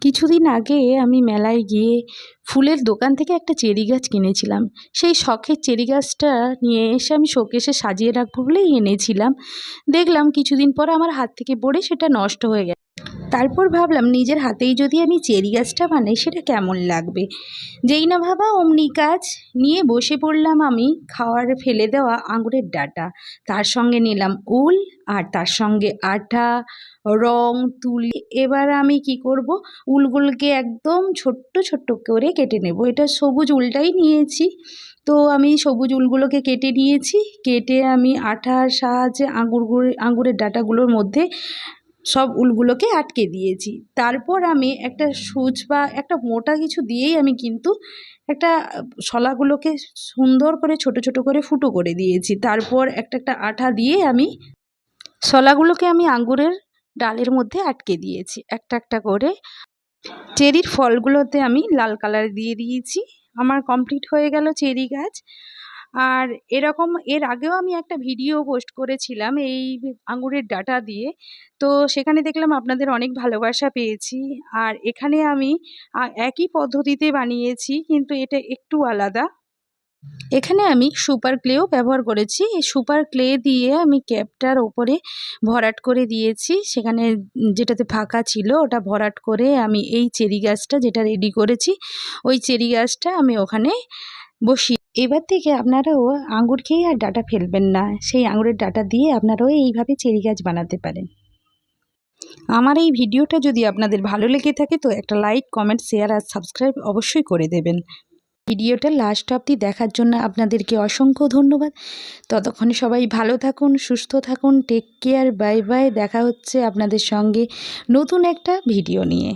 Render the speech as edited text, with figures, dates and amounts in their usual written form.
কিছুদিন আগে আমি মেলায় গিয়ে ফুলের দোকান থেকে একটা চেরি গাছ কিনেছিলাম। সেই শখের চেরি গাছটা নিয়ে এসে আমি শোকেসে সাজিয়ে রাখবো বলেই এনেছিলাম। দেখলাম কিছুদিন পর আমার হাত থেকে পড়ে সেটা নষ্ট হয়ে গেছে। তারপর ভাবলাম নিজের হাতেই যদি আমি চেরি গাছটা বানাই সেটা কেমন লাগবে। যেই না ভাবা অমনি কাজ, নিয়ে বসে পড়লাম আমি খাওয়ার ফেলে দেওয়া আঙুরের ডাঁটা, তার সঙ্গে নিলাম উল, আর তার সঙ্গে আঠা, রং, তুলি। এবার আমি কি করব, উলগুলোকে একদম ছোট্ট ছোট্ট করে কেটে নেব। এটা সবুজ উলটাই নিয়েছি। তো আমি সবুজ উলগুলোকে কেটে নিয়েছি। কেটে আমি আঠার সাহায্যে আঙুরের ডাঁটাগুলোর মধ্যে সব উলগুলোকে আটকে দিয়েছি। তারপর আমি একটা সুচ বা একটা মোটা কিছু দিয়েই আমি কিন্তু একটা শলাগুলোকে সুন্দর করে ছোট ছোট করে ফুটো করে দিয়েছি। তারপর একটা একটা আঠা দিয়ে আমি শলাগুলোকে আমি আঙুরের ডালের মধ্যে আটকে দিয়েছি একটা একটা করে। চেরির ফলগুলোতে আমি লাল কালার দিয়ে দিয়েছি। আমার কমপ্লিট হয়ে গেল চেরি গাছ। আর এর আগেও আমি একটা ভিডিও পোস্ট করেছিলাম এই আঙুরের ডাঁটা দিয়ে। তো সেখানে দেখলাম আপনাদের অনেক ভালোবাসা পেয়েছি। আর এখানে আমি একই পদ্ধতিতে বানিয়েছি, কিন্তু এটা একটু আলাদা। এখানে আমি সুপার ক্লেও ব্যবহার করেছি। এই সুপার ক্লে দিয়ে আমি ক্যাপটার ওপরে ভরাট করে দিয়েছি। সেখানে যেটাতে ফাঁকা ছিল ওটা ভরাট করে আমি এই চেরি গাছটা যেটা রেডি করেছি, ওই চেরি গাছটা আমি ওখানে বসিয়ে। এবার থেকে আপনারাও আঙুর খেয়ে আর ডাঁটা ফেলবেন না। সেই আঙুরের ডাঁটা দিয়ে আপনারাও এইভাবে চেরি গাছ বানাতে পারেন। আমার এই ভিডিওটা যদি আপনাদের ভালো লেগে থাকে তো একটা লাইক, কমেন্ট, শেয়ার আর সাবস্ক্রাইব অবশ্যই করে দেবেন। ভিডিওটা লাস্ট অবধি দেখার জন্য আপনাদেরকে অসংখ্য ধন্যবাদ। ততক্ষণে সবাই ভালো থাকুন, সুস্থ থাকুন, টেক কেয়ার, বাই বাই। দেখা হচ্ছে আপনাদের সঙ্গে নতুন একটা ভিডিও নিয়ে।